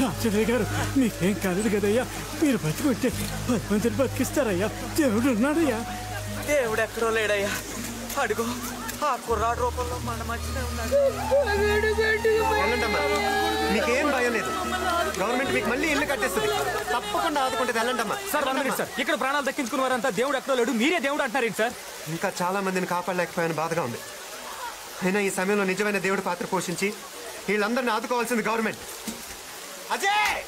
రామచంద్ర గారు మీకేం కాలేదు కదయ్యా. మీరు బతికుంటే 10 మందిని బతికిస్తారయ్యా. దేవుడు ఉన్నాడయ్యా. దేవుడు ఎక్కడో లేడయ్యా. అడుగు ఆ కుర్రాడు రూపంలో మన మధ్యనే ఉన్నాడు. మీకేం భయం లేదు. గవర్నమెంట్ మీకు మళ్ళీ ఇల్లు కట్టేస్తుంది. తప్పకుండా ఆదుకుంటే వెళ్ళండమ్మా. సార్ ఇక్కడ ప్రాణాలు దక్కించుకున్న వారంతా దేవుడు ఎక్కడో లేడు, మీరే దేవుడు అంటారేంటి సార్? ఇంకా చాలా మందిని కాపాడలేకపోయిన బాధగా ఉంది. అయినా ఈ సమయంలో నిజమైన దేవుడి పాత్ర పోషించి వీళ్ళందరినీ ఆదుకోవాల్సింది గవర్నమెంట్. అజయ్!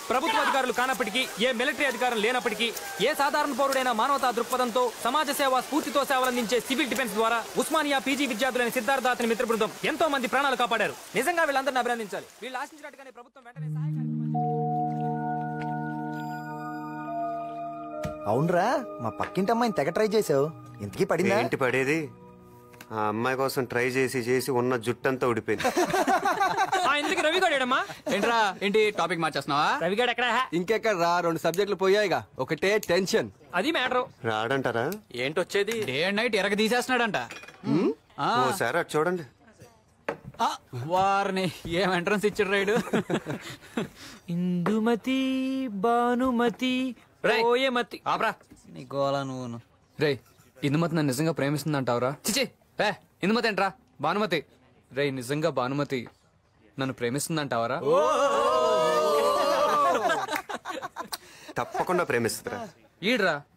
ప్రభుత్వ అధికారులు కానప్పటికీ, ఏ మిలిటరీ అధికారం లేనప్పటికీ, ఏ సాధారణ పౌరుడైన మానవతా దృక్పథంతో సమాజ సేవ స్ఫూర్తితో సేవలందించే సివిల్ డిఫెన్స్ ద్వారా ఉస్మానియా పీజీ విద్యార్థులైన సిద్ధార్థ అతని మిత్ర బృందం ఎంతో మంది ప్రాణాలు కాపాడారు. నిజంగా వీళ్ళందరినీ అభినందించాలి. వీళ్ళు ఆశించినట్టుగానే ప్రభుత్వం వెంటనే సహాయ అవునరా, మా పక్కింటి అమ్మాయిని తెగ ట్రై చేసావు, ఇంతకీ పడిందా? ఏంటి పడేది? ఆ అమ్మాయి కోసం ట్రై చేసి చేసి ఉన్న జుట్టంతా ఊడిపోయింది. ఎందుకు రవిగాడేడమ్మా? ఏంట్రా, ఏంటి టాపిక్ మార్చేస్తున్నావా? రవిగాడు ఎక్కడ? ఇంకెక్కడ రా, 2 సబ్జెక్టులు పోయాయిగా, ఒకటే టెన్షన్. అది మ్యాటర్. రాడంటారా? ఏంటొచ్చేది? డే అండ్ నైట్ ఎరగ తీసేస్తున్నాడంట. ఓసారి అటు చూడండి. వారిని ఏం ఎంట్రన్స్ ఇచ్చాడు రైడు. ఇందుమతి భానుమతి ఓయమతి. ఆబ్రా నీ గోలా నువ్వును. రే, ఇందుమతి నన్ను నిజంగా ప్రేమిస్తుందంటావురా? చిచి రే, ఇందుమతి ఏంట్రా, భానుమతి. రే, నిజంగా భానుమతి నన్ను ప్రేమిస్తుందంటావరా? తప్పకుండా ప్రేమిస్తుందిరా.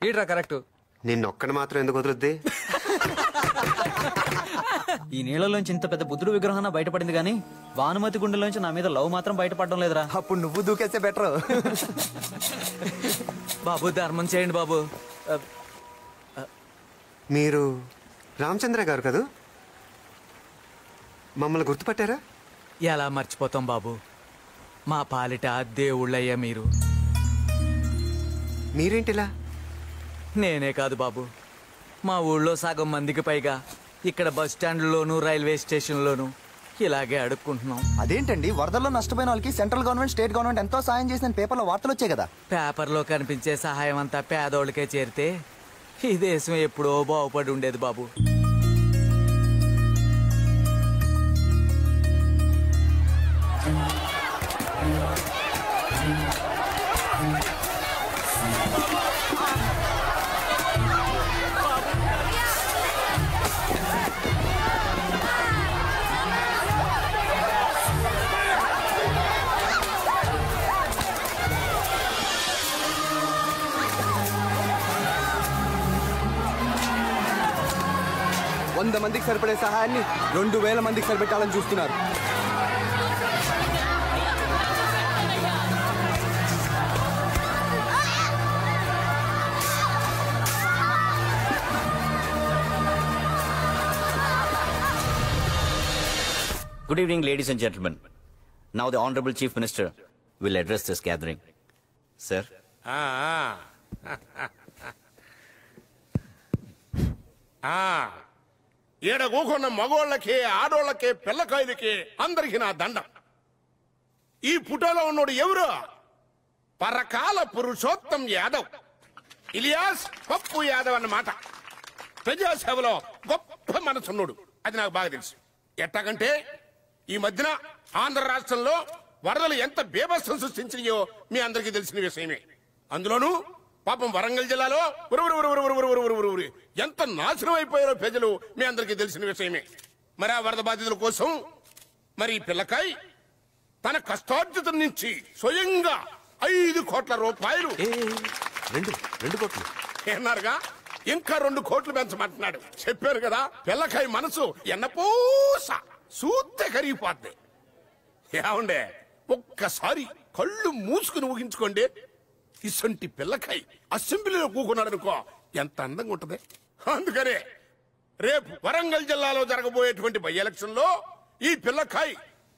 ఈడ్రా కరెక్ట్. నిన్నొక్కడి మాత్రం ఎందుకు వదులుద్ది? ఈ నీళ్ళలోంచి ఇంత పెద్ద బుద్ధుడు విగ్రహం బయటపడింది కానీ భానుమతి గుండెలోంచి నా మీద లవ్ మాత్రం బయటపడడం లేదురా. అప్పుడు నువ్వు దూకేస్తే బెటర్. బాబు ధర్మం చేయండి బాబు. మీరు రామచంద్ర గారు కదూ? మమ్మల్ని గుర్తుపట్టారా? ఎలా మర్చిపోతాం బాబు, మా పాలిట దేవుళ్ళయ్యా మీరు. మీరేంటిలా? నేనే కాదు బాబు, మా ఊళ్ళో సగం మందికి పైగా ఇక్కడ బస్ స్టాండ్లోను రైల్వే స్టేషన్లోను ఇలాగే అడుక్కుంటున్నాం. అదేంటండి, వరదల్లో నష్టపోయిన వాళ్ళకి సెంట్రల్ గవర్నమెంట్, స్టేట్ గవర్నమెంట్ ఎంతో సాయం చేసిన పేపర్లో వార్తలు వచ్చాయి కదా. పేపర్లో కనిపించే సహాయం అంతా పేదోళ్ళకే చేరితే ఈ దేశం ఎప్పుడో బాగుపడి ఉండేది బాబు. వంద మందికి సరిపడే సహాయాన్ని 2000 మందికి సరిపెట్టాలని చూస్తున్నారు. Good evening, ladies and gentlemen. Now the Honorable Chief Minister will address this gathering. Sir. ఈడ కూకున్న మగోళ్ళకి, ఆడోళ్ళకి, పిల్లకాయలకి అందరికి నా దండం. ఈ ఫోటోలో ఉన్నోడు ఎవరు? పరకాల పురుషోత్తం యాదవ్, ఇలియాస్ పప్పు యాదవ్ అన్నమాట. ప్రజాసేవలో గొప్ప మనసున్నాడు, అది నాకు బాగా తెలుసు. ఎట్టాగంటే ఈ మధ్యన ఆంధ్ర రాష్ట్రంలో వరదలు ఎంత బీభత్సం సృష్టించినాయో మీ అందరికీ తెలిసిన విషయమే. అందులోనూ పాపం వరంగల్ జిల్లాలో ఎంత నాశనం అయిపోయారో ప్రజలు మీ అందరికీ తెలిసిన విషయమే. మరి ఆ వరద బాధితుల కోసం మరి పిల్లకాయ్ తన కష్టార్జితం నుంచి స్వయంగా 5 కోట్ల రూపాయలు, 2 కోట్లు ఏన్నారుగా, ఇంకా 2 కోట్లు పెంచమంటున్నాడు. చెప్పారు కదా, పిల్లకాయ మనసు ఎన్నపూస సూత్తే కరిగిపోద్ది. ఏమండే, ఒక్కసారి కళ్ళు మూసుకుని ఊహించుకోండి, ఇసంటి పిల్లకాయ అసెంబ్లీలో కూకున్నాడు అనుకో, ఎంత అందంగా ఉంటది. అందుకనే రేపు వరంగల్ జిల్లాలో జరగబోయేటువంటి బై ఎలక్షన్ లో ఈ పిల్లకాయ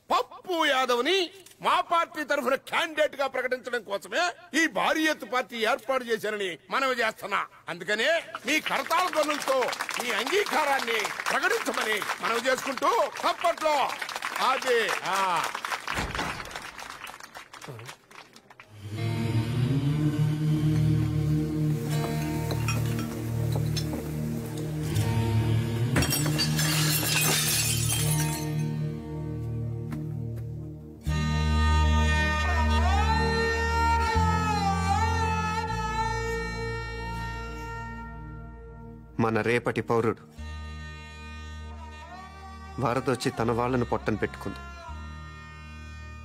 పప్పు యాదవ్ ని మా పార్టీ తరఫున క్యాండిడేట్ గా ప్రకటించడం కోసమే ఈ భారీ ఎత్తు పార్టీ ఏర్పాటు చేశారని మనవి చేస్తున్నా. అందుకనే మీ కరతాళ ధ్వనులతో మీ అంగీకారాన్ని ప్రకటించమని మనవి చేసుకుంటూ తప్పట్లో అదే మన రేపటి పౌరుడు. వరదొచ్చి తన వాళ్ళను పొట్టను పెట్టుకుంది.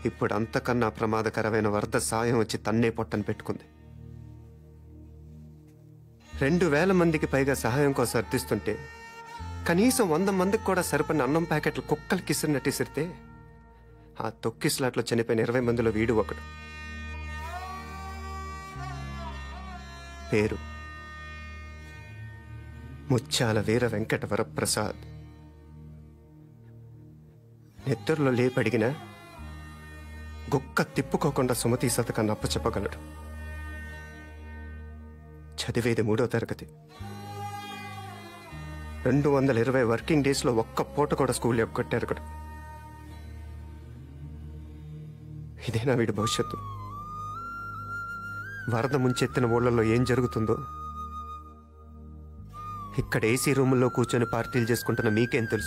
ఇప్పుడు అంతకన్నా ప్రమాదకరమైన వరద సాయం వచ్చి తన్నే పొట్టను పెట్టుకుంది. 2000 మందికి పైగా సహాయం కోసం అర్థిస్తుంటే కనీసం 100 మందికి కూడా సరిపడిన అన్నం ప్యాకెట్లు కుక్కలకి ఇసిరినట్టు ఇసిరితే ఆ తొక్కిస్లాట్లో చనిపోయిన 20 మందిలో వీడు ఒకడు. పేరు ముత్యాల వీర వెంకట వరప్రసాద్. నిద్రలో లేపడిగినా గుక్క తిప్పుకోకుండా సుమతి శతకాన్ని అప్పచెప్పగలడు. చదివేది 3వ తరగతి. 220 వర్కింగ్ డేస్ లో ఒక్క పూట కూడా స్కూల్ ఎగ్గొట్టారు కూడా. ఇదేనా వీడి భవిష్యత్తు? వరద ముంచెత్తిన ఊళ్ళలో ఏం జరుగుతుందో ఇక్కడ ఏసీ రూముల్లో కూర్చొని పార్టీలు చేసుకుంటున్న మీకేం తెలుసు?